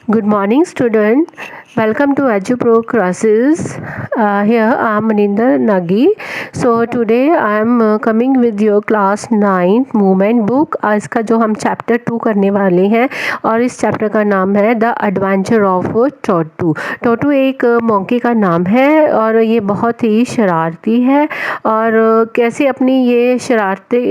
Good morning, student. Welcome to EduPro classes. Here I am Maninder Nagi. So today I am coming with your class 9 movement book. आज का जो हम chapter 2 करने वाले हैं और इस चैप्टर का नाम है द एडवेंचर ऑफ टोटू। टोटू एक मोंकी का नाम है और ये बहुत ही शरारती है और कैसे अपनी ये शरारती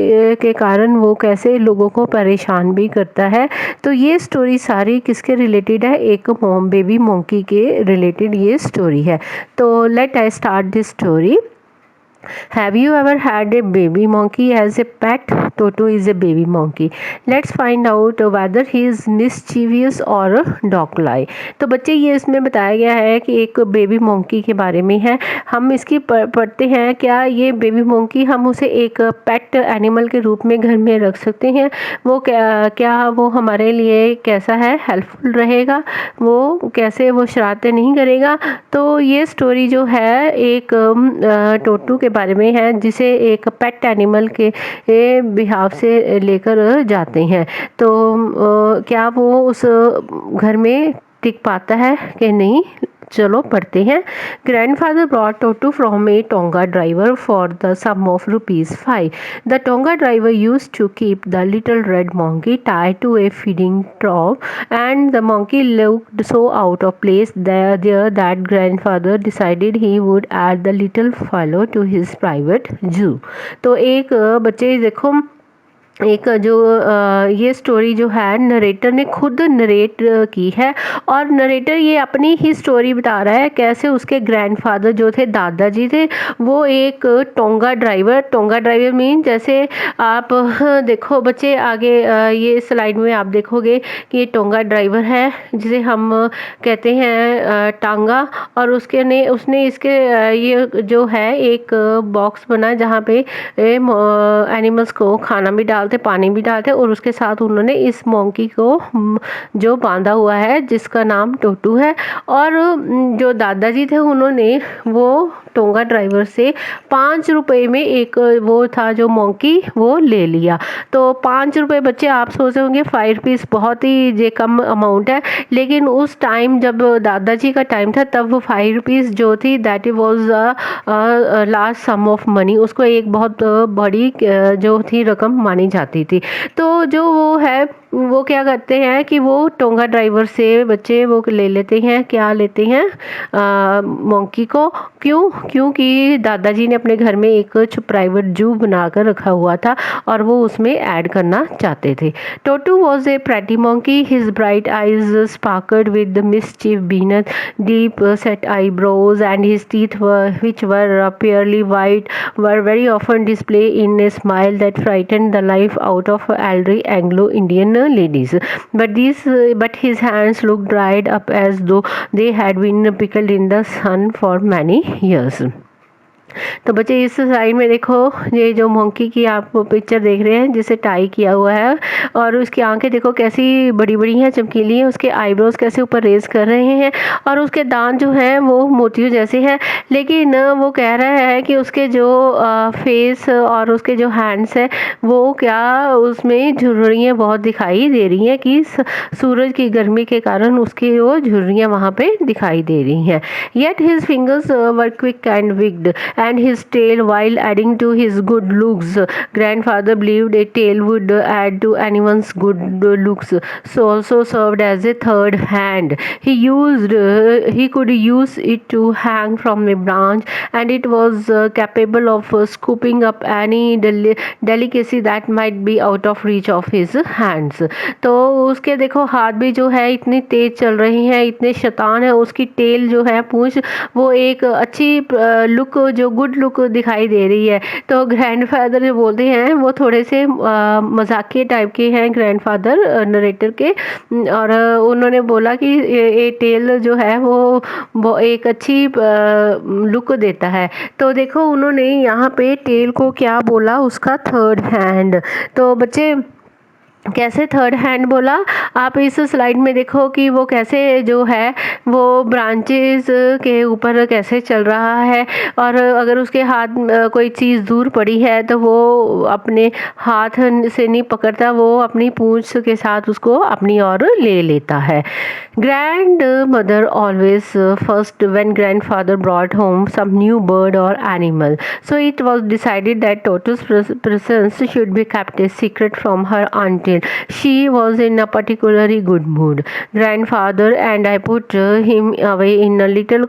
के कारण वो कैसे लोगों को परेशान भी करता है। तो ये स्टोरी सारी किसके रिलेटेड है? एक बेबी मोंकी के रिलेटेड ये स्टोरी है। तो let I start this story. Have you ever had a baby monkey as a pet? Toto is a baby monkey. Let's find out whether he is mischievous or dog-like. तो बच्चे ये इसमें बताया गया है कि एक बेबी मोंकी के बारे में है। हम इसकी पढ़ते हैं क्या ये बेबी मोंकी हम उसे एक पेट एनिमल के रूप में घर में रख सकते हैं? वो क्या वो हमारे लिए कैसा है, हेल्पफुल रहेगा, वो कैसे वो शरारतें नहीं करेगा। तो ये स्टोरी जो है एक टोटू के बारे में है जिसे एक पेट एनिमल के बिहाव से लेकर जाते हैं। तो क्या वो उस घर में टिक पाता है कि नहीं, चलो पढ़ते हैं। Grandfather brought Toto from a tonga driver for the sum of ₹5. The tonga driver used to keep the little red monkey tied to a feeding trough, and the monkey looked so out of place there that grandfather decided he would add the little fellow to his private zoo. तो एक बच्चे देखो एक जो ये story जो है narrator ने खुद नरेट की है और नरेटर ये अपनी ही स्टोरी बता रहा है कैसे उसके ग्रैंडफादर जो थे, दादाजी थे, वो एक टोंगा ड्राइवर मीन जैसे आप देखो बच्चे आगे ये स्लाइड में आप देखोगे कि ये टोंगा ड्राइवर है जिसे हम कहते हैं टांगा, और उसने इसके ये जो है एक बॉक्स बना जहाँ पे एनिमल्स को खाना भी डालते, पानी भी डालते, और उसके साथ उन्होंने इस मोंकी को जो बांधा हुआ है जिसका नाम टोटू है। और जो दादाजी थे उन्होंने वो टोंगा ड्राइवर से ₹5 में एक वो था जो मोंकी वो ले लिया। तो ₹5 बच्चे आप सोच रहे होंगे ₹5 बहुत ही ये कम अमाउंट है, लेकिन उस टाइम जब दादाजी का टाइम था तब वो ₹5 जो थी that was large some of money, उसको एक बहुत बड़ी जो थी रकम मानी जाती थी। तो जो वो है वो क्या करते हैं कि वो टोंगा ड्राइवर से बच्चे वो ले लेते हैं, क्या लेते हैं, मोंकी को। क्योंकि दादाजी ने अपने घर में एक प्राइवेट जू बनाकर रखा हुआ था और वो उसमें ऐड करना चाहते थे। Toto was a pretty monkey, his bright eyes sparkled with mischief beneath deep set eyebrows, and his teeth which were purely white were very often displayed in a smile that frightened the life out of elderly Anglo-Indian ladies. But his hands looked dried up as though they had been pickled in the sun for many years. तो बच्चे इस side में देखो ये जो monkey की आप picture देख रहे हैं जिसे टाई किया हुआ है, और उसकी आंखें देखो कैसी बड़ी बड़ी हैं, चमकीली हैं, उसके आईब्रोज कैसे ऊपर रेज कर रहे हैं, और उसके दांत जो हैं वो मोतियों जैसे हैं। लेकिन वो कह रहा है कि उसके जो फेस और उसके जो हैंड्स हैं वो क्या उसमें झुर्रियाँ बहुत दिखाई दे रही हैं कि सूरज की गर्मी के कारण उसकी वो झुर्रियाँ वहाँ पे दिखाई दे रही हैं। Yet his fingers were quick and wicked, and his tail, while adding to his good looks. Grandfather believed a tail would add to anyone's good looks, so also served as a third hand. He could use it to hang from a branch, and it was capable of scooping up any delicacy that might be out of reach of his hands. तो उसके देखो हाथ भी जो है इतनी तेज चल रही हैं, इतने शैतान है, उसकी टेल जो है पूंछ वो एक अच्छी लुक जो गुड लुक दिखाई दे रही है। तो ग्रैंडफादर जो बोलते हैं वो थोड़े से मजाकिया टाइप के हैं ग्रैंडफादर नरेटर के, और उन्होंने बोला कि ये टेल जो है वो एक अच्छी लुक देता है। तो देखो उन्होंने यहाँ पे टेल को क्या बोला, उसका थर्ड हैंड। तो बच्चे कैसे थर्ड हैंड बोला, आप इस स्लाइड में देखो कि वो कैसे जो है वो ब्रांचेस के ऊपर कैसे चल रहा है, और अगर उसके हाथ कोई चीज़ दूर पड़ी है तो वो अपने हाथ से नहीं पकड़ता, वो अपनी पूंछ के साथ उसको अपनी ओर ले लेता है। Grand mother always first when grandfather brought home some new bird or animal, so it was decided that Toto's presence should be kept a secret from her until she was in a particularly good mood. Grandfather and I put him away in a little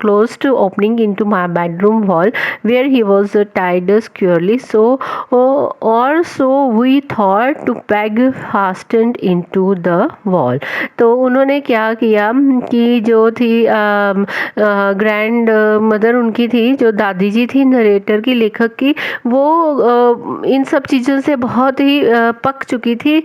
closed opening into my bedroom wall where he was tied securely. So, or so we thought, to peg fastened into the wall. तो उन्होंने क्या किया कि जो थी grand mother उनकी थी, जो दादी जी थी नरेटर की, लेखक की, वो इन सब चीज़ों से बहुत ही पक चुकी थी।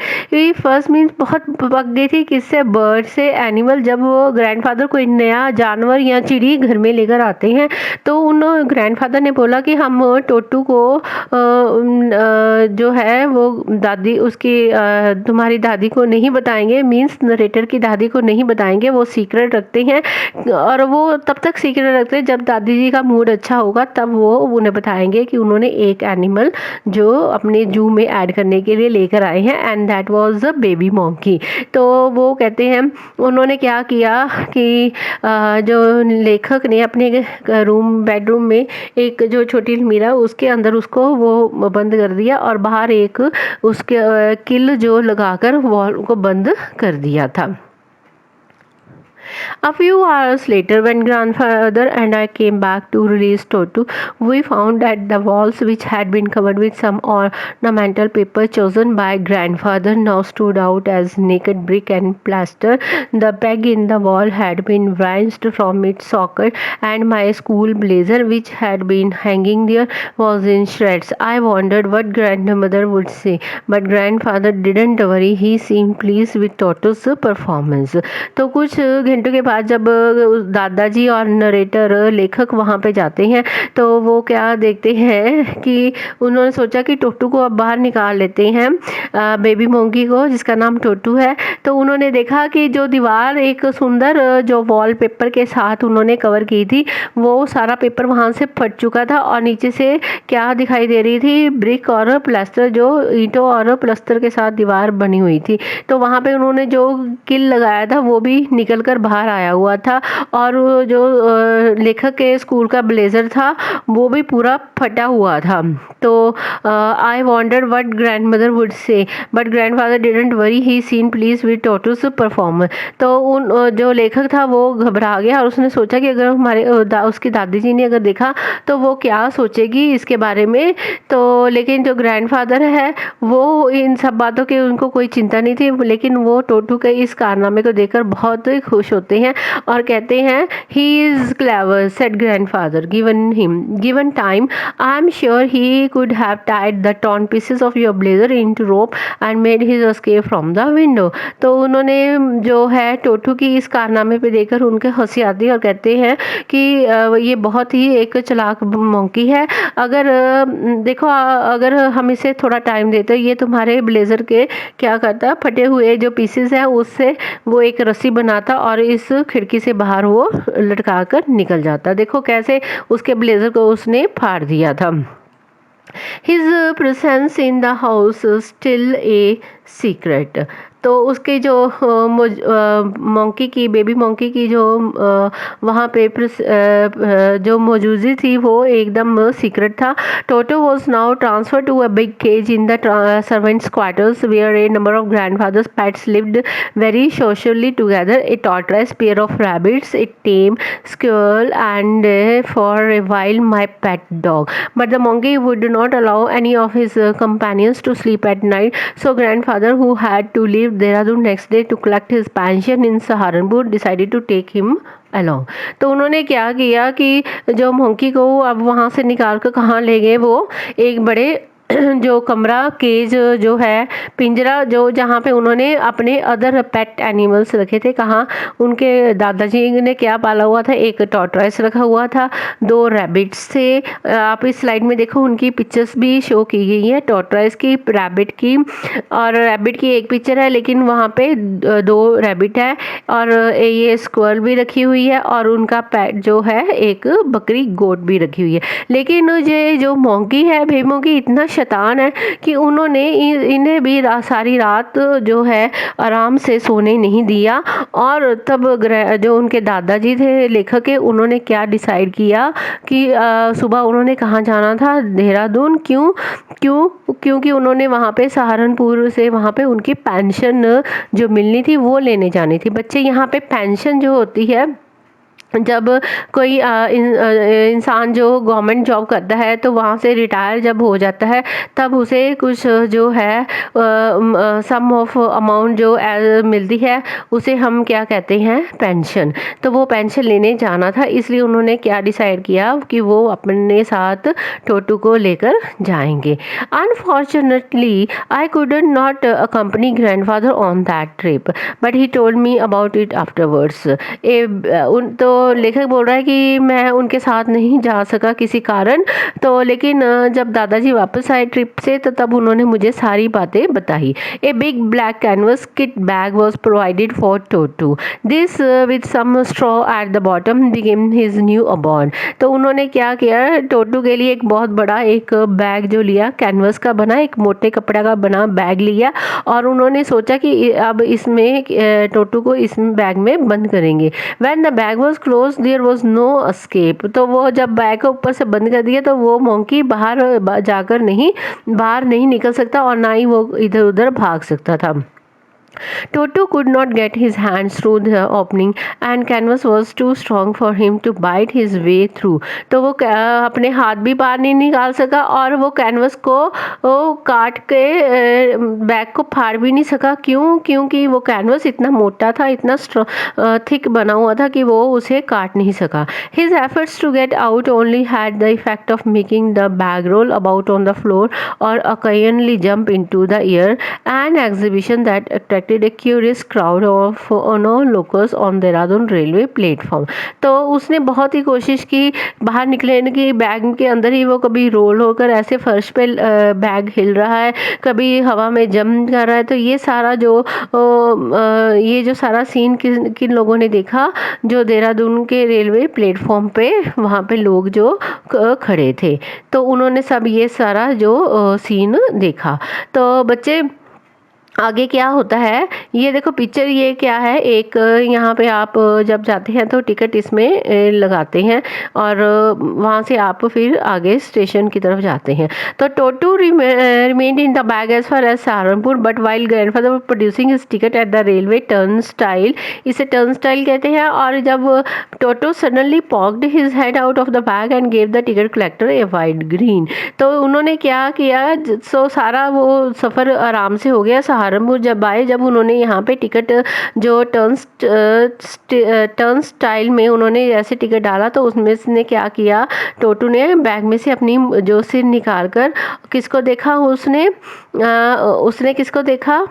फर्स्ट मीन्स बहुत पक गई थी, किससे? बर्ड से, एनिमल। जब वो ग्रैंडफादर कोई नया जानवर या चिड़ी घर में लेकर आते हैं तो उन ग्रैंडफादर ने बोला कि हम टोटू को जो है वो दादी उसकी तुम्हारी दादी को नहीं बताएंगे, मीन्स नरेटर की दादी को नहीं बताएंगे, वो सीक्रेट रखते हैं, और वो तब तक सीक्रेट रखते हैं जब दादी जी का मूड अच्छा होगा तब वो उन्हें बताएंगे कि उन्होंने एक एनिमल जो अपने जू में ऐड करने के लिए लेकर आए हैं, and that was a baby monkey. तो वो कहते हैं उन्होंने क्या किया कि जो लेखक ने अपने बेडरूम में एक जो छोटी अलमीरा उसके अंदर उसको वो बंद कर दिया, और बाहर एक उसके किल जो लगाकर वॉल को बंद कर दिया था। A few hours later, when grandfather and I came back to release Totu, we found that the walls, which had been covered with some ornamental paper chosen by grandfather, now stood out as naked brick and plaster. The peg in the wall had been wrenched from its socket, and my school blazer, which had been hanging there, was in shreds. I wondered what grandmother would say, but grandfather didn't worry. He seemed pleased with Totu's performance. तो कुछ घंटों के बाद जब दादाजी और narrator लेखक वहाँ पे जाते हैं तो वो क्या देखते हैं कि उन्होंने सोचा कि टोटू को अब बाहर निकाल लेते हैं, बेबी मोंकी को जिसका नाम टोटू है। तो उन्होंने देखा कि जो दीवार एक सुंदर जो वॉलपेपर के साथ उन्होंने कवर की थी वो सारा पेपर वहाँ से फट चुका था, और नीचे से क्या दिखाई दे रही थी? ब्रिक और प्लास्टर, जो ईंटों और प्लास्टर के साथ दीवार बनी हुई थी। तो वहाँ पे उन्होंने जो किल लगाया था वो भी निकल कर बाहर आया हुआ था, और जो लेखक के स्कूल का ब्लेजर था वो भी पूरा फटा हुआ था। तो I wonder what grandmother would say, but grandfather didn't worry, he seemed pleased with Toto's performance. तो उन जो लेखक था वो घबरा गया और उसने सोचा कि अगर हमारे उसकी दादी जी ने अगर देखा तो वो क्या सोचेगी इसके बारे में। तो लेकिन जो ग्रैंडफादर है वो इन सब बातों की उनको कोई चिंता नहीं थी, लेकिन वो टोटू के इस कारनामे को देखकर बहुत ही खुश होते हैं और कहते हैं he is clever said grandfather, given time I am sure he could have tied the torn pieces of your blazer into rope and made his escape from the window. तो उन्होंने जो है टोटू की इस कारनामे पे देखकर उनके हंसी आती है और कहते हैं कि ये बहुत ही एक चालाक मंकी है, अगर देखो अगर हम इसे थोड़ा टाइम देते ये तुम्हारे ब्लेजर के क्या करता, फटे हुए जो पीसेस हैं उससे वो एक रस्सी बनाता और इस खिड़की से बाहर वो लटका कर निकल जाता। देखो कैसे उसके ब्लेजर को उसने फाड़ दिया था। His presence in the house still a secret। तो उसके जो मंकी की, बेबी मंकी की जो वहाँ पे जो मौजूदगी थी वो एकदम सीक्रेट था। Toto was now transfer to a big cage in the servants quarters where a number of grandfather's pets lived very socially together, a tortoise, pair of rabbits, a tame squirrel, and for a while my pet dog. But the monkey would not allow any of his companions to sleep at night, so grandfather, who had to leave Dehradun next day to collect his pension in Saharanpur, decided to take him along। तो उन्होंने क्या किया कि जो monkey को अब वहाँ से निकाल कर कहाँ ले गए, वो एक बड़े जो कमरा केज जो है, पिंजरा जो जहाँ पे उन्होंने अपने अदर पेट एनिमल्स रखे थे, कहाँ उनके दादाजी ने क्या पाला हुआ था, एक टॉर्टॉइस रखा हुआ था, 2 रैबिट्स थे। आप इस स्लाइड में देखो उनकी पिक्चर्स भी शो की गई है, टॉर्टॉइस की, रैबिट की, और रैबिट की एक पिक्चर है लेकिन वहाँ पे 2 रैबिट है, और ये स्क्वायर भी रखी हुई है, और उनका पेट जो है एक बकरी गोट भी रखी हुई है। लेकिन ये जो मोंकी है, भेमोंकी इतना शैतान है कि उन्होंने इन्हें भी सारी रात जो है आराम से सोने नहीं दिया। और तब जो उनके दादाजी थे लेखक के, उन्होंने क्या डिसाइड किया कि सुबह उन्होंने कहाँ जाना था, देहरादून। क्यों क्यों क्योंकि उन्होंने वहाँ पे सहारनपुर से वहाँ पे उनकी पेंशन जो मिलनी थी वो लेने जानी थी। बच्चे यहाँ पे पेंशन जो होती है, जब कोई इंसान जो गवर्नमेंट जॉब करता है तो वहाँ से रिटायर जब हो जाता है तब उसे कुछ जो है सम ऑफ अमाउंट जो मिलती है उसे हम क्या कहते हैं, पेंशन। तो वो पेंशन लेने जाना था, इसलिए उन्होंने क्या डिसाइड किया कि वो अपने साथ टोटू को लेकर जाएंगे। Unfortunately I could not accompany grandfather on that trip, but he told me about it afterwards. तो लेखक बोल रहा है कि मैं उनके साथ नहीं जा सका किसी कारण, तो लेकिन जब दादाजी वापस आए ट्रिप से तो तब उन्होंने मुझे सारी बातें बताई। A big black canvas kit bag was provided for Toto, this with some straw at the bottom became his new अबॉर्न। तो उन्होंने क्या किया, टोटू के लिए एक बहुत बड़ा एक बैग जो लिया, कैनवस का बना, एक मोटे कपड़े का बना बैग लिया, और उन्होंने सोचा कि अब इसमें टोटू को इस बैग में बंद करेंगे। When the bag was closed, there was no escape. तो वो जब बैग को ऊपर से बंद कर दिया तो वो मोंकी बाहर नहीं निकल सकता, और ना ही वो इधर उधर भाग सकता था। Toto could not get his hands through the opening and canvas was too strong for him to bite his way through. तो वो अपने हाथ भी बाहर नहीं निकाल सका, और वो कैनवस को काट के बैग को फाड़ भी नहीं सका। क्यों? क्योंकि वो कैनवस इतना मोटा था, इतना थिक बना हुआ था कि वो उसे काट नहीं सका। His efforts to get out only had the effect of making the bag roll about on the floor or occasionally jump into the air, an exhibition that attracted a curious crowd of locals on Dehradun railway platform. तो उसने बहुत ही कोशिश की बाहर निकलने की, bag के अंदर ही वो कभी रोल होकर ऐसे फर्श पे बैग हिल रहा है, कभी हवा में जंप कर रहा है। तो ये सारा सारा सीन किन लोगों ने देखा, जो देहरादून के रेलवे प्लेटफॉर्म पे वहाँ पे लोग जो खड़े थे, तो उन्होंने सब ये सारा जो सीन देखा। तो बच्चे आगे क्या होता है, ये देखो पिक्चर, ये क्या है, एक यहाँ पे आप जब जाते हैं तो टिकट इसमें लगाते हैं, और वहाँ से आप फिर आगे स्टेशन की तरफ जाते हैं। तो Toto remained in the bag as far as Saharanpur, but while grandfather were producing his ticket at the railway turnstile, इसे टर्न स्टाइल कहते हैं। और जब Toto suddenly poked his head out of the bag and gave the ticket collector a wide grin. तो उन्होंने क्या किया, सो सारा वो सफ़र आराम से हो गया। सहारनपुर जब आए, जब उन्होंने यहाँ पे टिकट जो टर्न स्टाइल में उन्होंने ऐसे टिकट डाला, तो उसमें ने क्या किया, टोटू ने बैग में से अपनी जो सिर निकाल कर किसको देखा, उसने किसको देखा,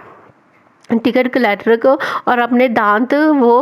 टिकट कलेक्टर को, और अपने दांत वो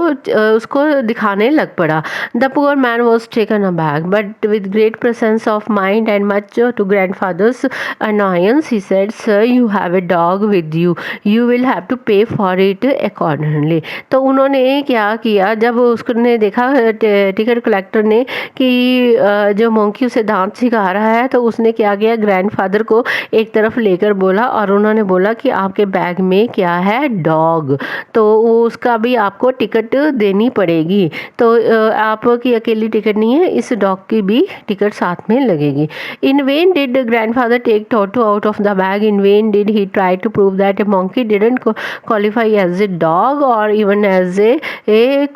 उसको दिखाने लग पड़ा। The poor man was taken a bag but with great presence of mind and much to grandfather's annoyance he said, sir you have a dog with you, you will have to pay for it accordingly. तो उन्होंने क्या किया, जब उसने देखा ticket collector ने कि जो मोंकी उसे दांत सिखा रहा है, तो उसने क्या किया, ग्रैंडफादर को एक तरफ लेकर बोला, और उन्होंने बोला कि आपके बैग में क्या है, डॉग, तो उसका भी आपको टिकट देनी पड़ेगी। तो आपकी अकेली टिकट नहीं है, इस डॉग की भी टिकट साथ में लगेगी। In vain did grandfather take Toto out of the bag, in vain did he try to prove that a monkey didn't qualify as a dog or even as a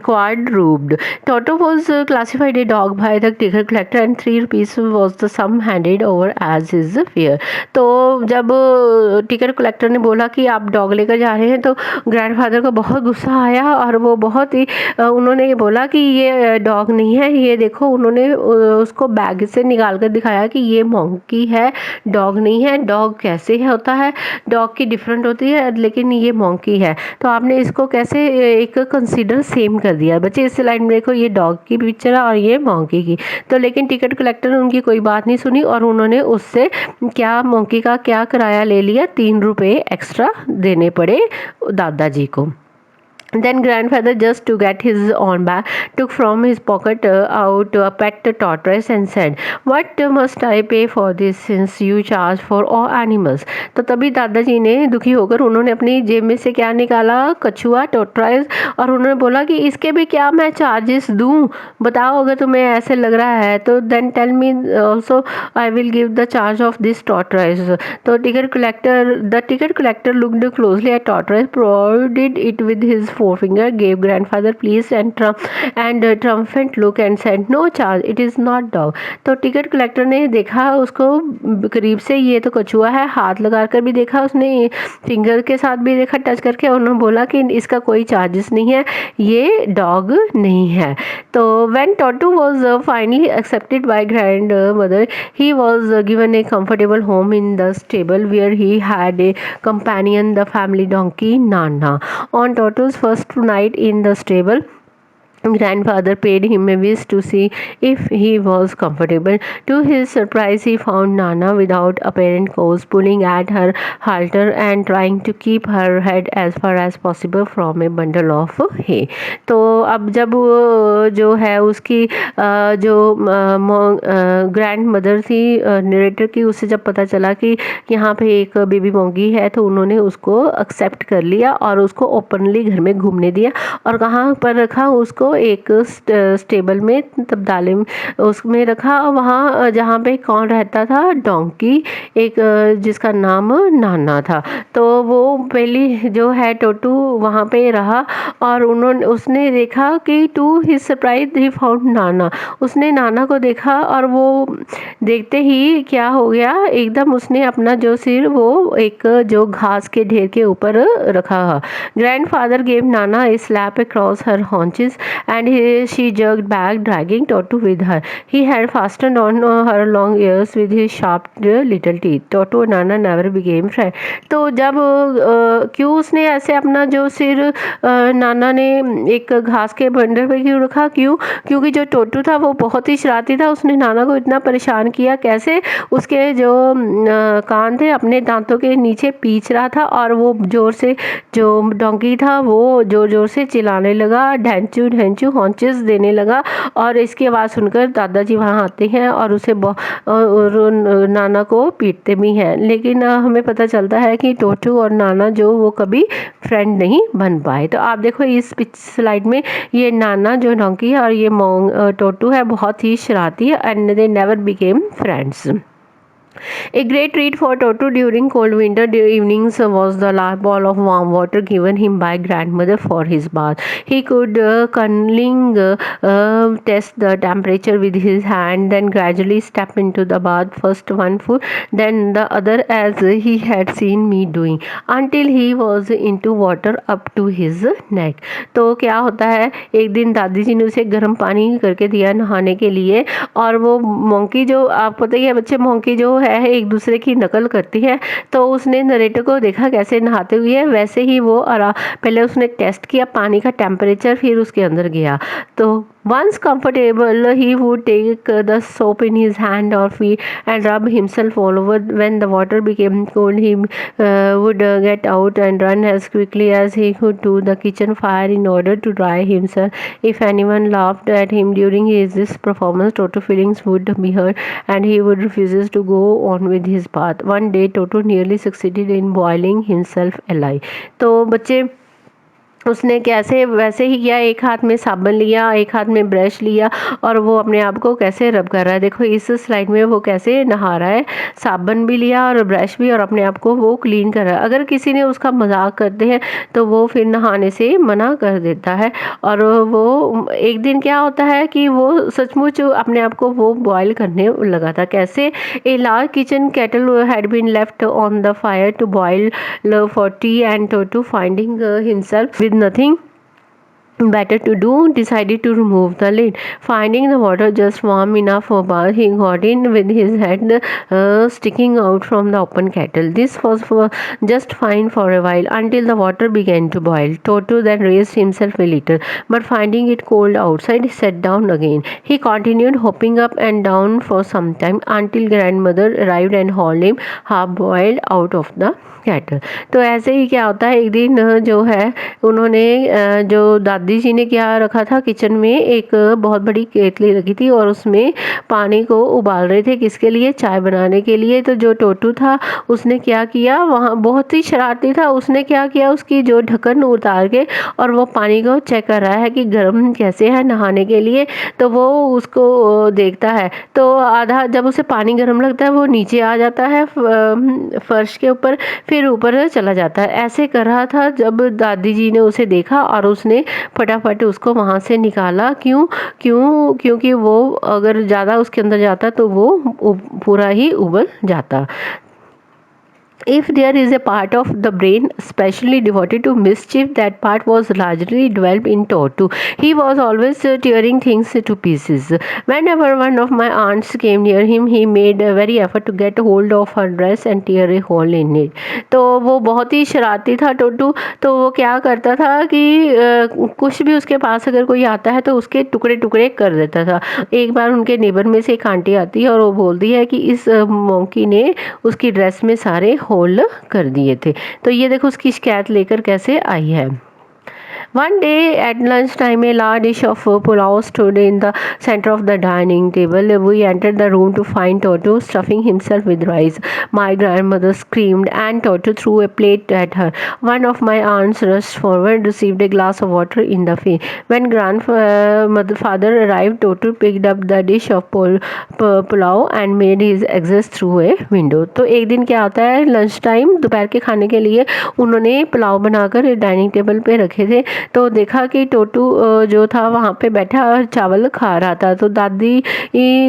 quadruped. Toto was classified a dog by the ticket collector and 3 rupees was the sum handed over as his fare. तो जब ticket collector ने बोला कि आप dog लेकर जा रहे हैं। तो ग्रैंडफादर को बहुत गुस्सा आया और वो बहुत ही उन्होंने ये बोला कि ये डॉग नहीं है, ये देखो। उन्होंने उसको बैग से निकाल कर दिखाया कि ये मंकी है, डॉग नहीं है। डॉग कैसे होता है, डॉग की डिफरेंट होती है, लेकिन ये मंकी है। तो आपने इसको कैसे एक कंसीडर सेम कर दिया। बच्चे इस लाइन में देखो, ये डॉग की पिक्चर है और ये मंकी की। तो लेकिन टिकट कलेक्टर ने उनकी कोई बात नहीं सुनी और उन्होंने उससे क्या मंकी का क्या किराया ले लिया, 3 रुपये एक्स्ट्रा देने पड़े दादाजी को। Then grandfather, just to get his own back, took from his pocket out a pet tortoise and said, "What must I pay for this since you charge for all animals?" तो तभी दादाजी ने दुखी होकर उन्होंने अपनी जेब में से क्या निकाला, कछुआ, टॉर्टोइस, और उन्होंने बोला कि इसके भी क्या मैं चार्जेस दूं, बताओ अगर तुम्हें ऐसे लग रहा है तो। Then tell me also, I will give the charge of this tortoise. तो the ticket collector looked closely at tortoise, prodded it with his forefinger, gave grandfather pleased and triumphant look and said, "No charge, it is not dog." तो ticket collector ने देखा उसको करीब से, ये तो कछुआ है, हाथ लगा कर भी देखा उसने, फिंगर के साथ भी देखा टच करके, उन्होंने बोला कि इसका कोई चार्जेस नहीं है, ये डॉग नहीं है। तो when Totu was finally accepted by grandmother, he was given a comfortable home in the stable where he had a companion, the family donkey Nana. On Totu's first night in the stable, grandfather paid him a visit to see if he was comfortable. To his surprise, he found Nana without apparent cause, pulling at her halter and trying to keep her head as far as possible from a bundle of hay. तो अब जब जो है उसकी जो grand mother थी narrator की, उससे जब पता चला कि यहाँ पे एक बेबी मोंगी है, तो उन्होंने उसको एक्सेप्ट कर लिया और उसको ओपनली घर में घूमने दिया। और कहाँ पर रखा उसको, एक स्टेबल में, तबदाले में उसमें रखा, वहाँ जहाँ पे कौन रहता था, डोंकी, एक जिसका नाम नाना था। तो वो पहली जो है टोटू वहाँ पे रहा और उसने देखा कि to his surprise he found नाना। उसने नाना को देखा और वो देखते ही क्या हो गया, एकदम उसने अपना जो सिर वो एक जो घास के ढेर के ऊपर रखा। Grandfather gave Nana a slap across her haunches and she jerked back, dragging Toto with her. He had fastened on her long ears with his sharp little teeth. Toto and Nana never became friends. तो जब क्यों उसने ऐसे अपना जो सिर नाना ने एक घास के बंडर पे क्यों रखा, क्योंकि जो टोटू था वो बहुत ही शरारती था। उसने नाना को इतना परेशान किया, कैसे उसके जो कान थे अपने दांतों के नीचे पीच रहा था और वो जोर से, जो डोंकी था वो जोर जोर से चिल्लाने लगा, ढैंचू ढैंचू हॉन्चेस देने लगा। और इसकी आवाज़ सुनकर दादाजी वहाँ आते हैं और उसे नाना को पीटते भी हैं। लेकिन हमें पता चलता है कि टोटू और नाना जो वो कभी फ्रेंड नहीं बन पाए। तो आप देखो इस स्लाइड में ये नाना जो डोंकी है और ये टोटू है बहुत ही शरारती है, and they never became friends. A great treat for Toto during cold winter evenings was the large ball of warm water given him by grandmother for his bath. He could cunningly test the temperature with his hand, then gradually step into the bath, first one foot, then the other, as he had seen me doing, until he was into water up to his neck. तो क्या होता है, एक दिन दादी जी ने उसे गर्म पानी करके दिया नहाने के लिए, और वो मोंकी, जो आप पता ही है बच्चे, मोंकी जो है एक दूसरे की नकल करती है। तो उसने नरेटर को देखा कैसे नहाते हुए, वैसे ही वो पहले उसने टेस्ट किया पानी का टेम्परेचर, फिर उसके अंदर गया। तो once comfortable, he would take the soap in his hand or feet and rub himself all over. When the water became cold, he would get out and run as quickly as he could to the kitchen fire in order to dry himself. If anyone laughed at him during this performance, Toto feelings would be hurt and he would refuse to go on with his bath. One day, Toto nearly succeeded in boiling himself alive. तो बच्चे उसने कैसे वैसे ही किया, एक हाथ में साबुन लिया, एक हाथ में ब्रश लिया और वो अपने आप को कैसे रब कर रहा है। देखो इस स्लाइड में वो कैसे नहा रहा है, साबुन भी लिया और ब्रश भी, और अपने आप को वो क्लीन कर रहा है। अगर किसी ने उसका मजाक करते हैं तो वो फिर नहाने से मना कर देता है। और वो एक दिन क्या होता है कि वो सचमुच अपने आप को वो बॉयल करने लगा था। कैसे? A large kitchen kettle had been left on the fire to boil for tea, and to finding himself with nothing better to do, decided to remove the lid. Finding the water just warm enough for bath, he got in with his head sticking out from the open kettle. This was just fine for a while until the water began to boil. Toto then raised himself a little, but finding it cold outside, he sat down again. He continued hopping up and down for some time until grandmother arrived and hauled him half boiled out of the cattle. तो ऐसे ही क्या होता है, एक दिन जो है उन्होंने जो दादी जी ने क्या रखा था किचन में, एक बहुत बड़ी केतली रखी थी और उसमें पानी को उबाल रहे थे। किसके लिए? चाय बनाने के लिए। तो जो टोटू था उसने क्या किया, वहाँ बहुत ही शरारती था, उसने क्या किया, उसकी जो ढक्कन उतार के और वो पानी को चेक कर रहा है कि गर्म कैसे है नहाने के लिए। तो वो उसको देखता है, तो आधा जब उसे पानी गर्म लगता है वो नीचे आ जाता है फर्श के ऊपर, फिर ऊपर चला जाता है। ऐसे कर रहा था जब दादी जी ने उसे देखा और उसने फटाफट उसको वहाँ से निकाला। क्यों? क्योंकि वो अगर ज़्यादा उसके अंदर जाता तो वो पूरा ही उबल जाता। If there is a part of the brain specially devoted to mischief, that part was largely developed in Toto. He was always tearing things to pieces. Whenever one of my aunts came near him, he made a very effort to get hold of her dress and tear a hole in it. तो वो बहुत ही शरारती था टोटू। तो वो क्या करता था कि कुछ भी उसके पास अगर कोई आता है तो उसके टुकड़े टुकड़े कर देता था। एक बार उनके नेबर में से एक आंटी आती है और वो बोलती है कि इस मोंकी ने उसकी ड्रेस में सारे होल कर दिए थे। तो ये देखो उसकी शिकायत लेकर कैसे आई है। One day at lunchtime, a large dish of pulao stood in the center of the dining table. We entered the room to find Toto stuffing himself with rice. My grandmother screamed, and Toto threw a plate at her. One of my aunts rushed forward, received a glass of water in the face. When grandfather arrived, Toto picked up the dish of pulao and made his exit through a window. तो एक दिन क्या होता है, lunch time दोपहर के खाने के लिए उन्होंने पुलाव बनाकर डाइनिंग टेबल पे रखे थे। तो देखा कि टोटू जो था वहाँ पे बैठा और चावल खा रहा था। तो दादी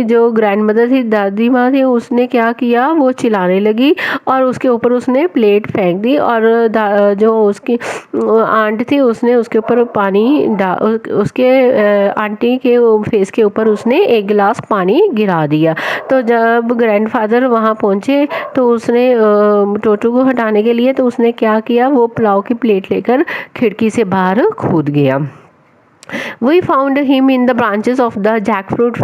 जो ग्रैंड मदर थी, दादी माँ थी, उसने क्या किया, वो चिल्लाने लगी और उसके ऊपर उसने प्लेट फेंक दी। और जो उसकी आंट थी उसने उसके ऊपर पानी उसके आंटी के फेस के ऊपर उसने एक गिलास पानी गिरा दिया। तो जब ग्रैंडफादर वहाँ पहुँचे तो उसने टोटू को हटाने के लिए तो उसने क्या किया, वो पुलाव की प्लेट लेकर खिड़की से बाहर कूद गया। We found him in the branches of the jackfruit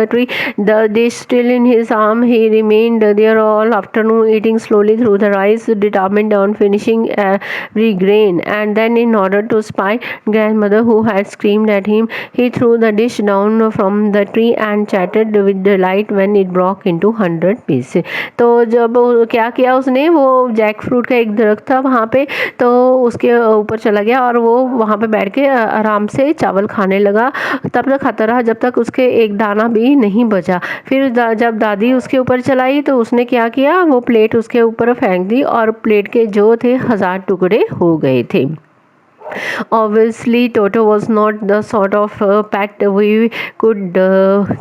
tree, the dish still in his arm. He remained there all afternoon, eating slowly through the rice, determined on finishing every grain. And then, in order to spite grandmother who had screamed at him, he threw the dish down from the tree and chattered with delight when it broke into 100 pieces. तो जब क्या किया उसने, वो Jack fruit का एक दरख्त था वहाँ पे, तो उसके ऊपर चला गया और वो वहाँ पे बैठ के आराम से चावल खाने लगा। तब तक खाता रहा जब तक उसके एक दाना भी नहीं बचा। फिर जब दादी उसके ऊपर चलाई तो उसने क्या किया, वो प्लेट उसके ऊपर फेंक दी और प्लेट के जो थे 1000 टुकड़े हो गए थे। Obviously, Toto was not the sort of pet we could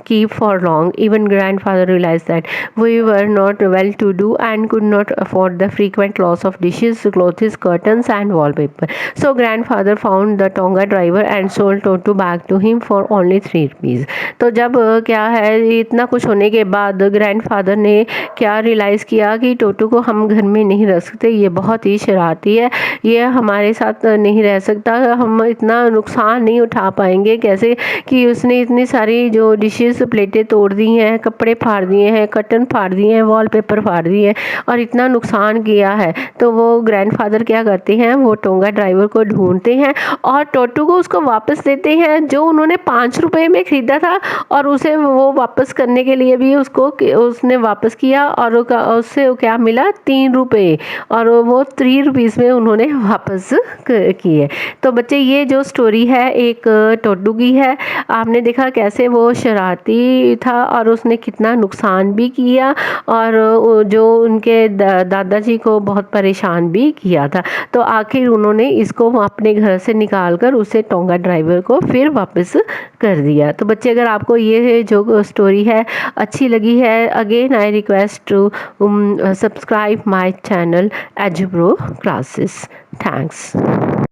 keep for long. Even grandfather realized that we were not well-to-do and could not afford the frequent loss of dishes, clothes, curtains, and wallpaper. So grandfather found the Tonga driver and sold Toto back to him for only 3 rupees. तो जब क्या है, इतना कुछ होने के बाद grandfather ने क्या रियलाइज़ किया कि टोटू को हम घर में नहीं रख सकते, ये बहुत ही शरारती है, ये हमारे साथ नहीं रह सकता, हम इतना नुकसान नहीं उठा पाएंगे। कैसे कि उसने इतनी सारी जो डिशेस प्लेटें तोड़ दी हैं, कपड़े फाड़ दिए हैं, कर्टन फाड़ दिए हैं, वॉलपेपर फाड़ दिए हैं और इतना नुकसान किया है। तो वो ग्रैंडफादर क्या करते हैं, वो टोंगा ड्राइवर को ढूंढते हैं और टोटू को उसको वापस देते हैं जो उन्होंने 5 रुपए में ख़रीदा था, और उसे वो वापस करने के लिए भी उसने वापस किया और उससे क्या मिला, 3 रुपये, और वो 3 रुपीज़ में उन्होंने वापस किए। है। तो बच्चे ये जो स्टोरी है एक टोटू की है। आपने देखा कैसे वो शरारती था और उसने कितना नुकसान भी किया और जो उनके दादाजी को बहुत परेशान भी किया था। तो आखिर उन्होंने इसको अपने घर से निकाल कर उसे टोंगा ड्राइवर को फिर वापस कर दिया। तो बच्चे अगर आपको ये जो स्टोरी है अच्छी लगी है, again I request to subscribe my channel Edupro classes. Thanks.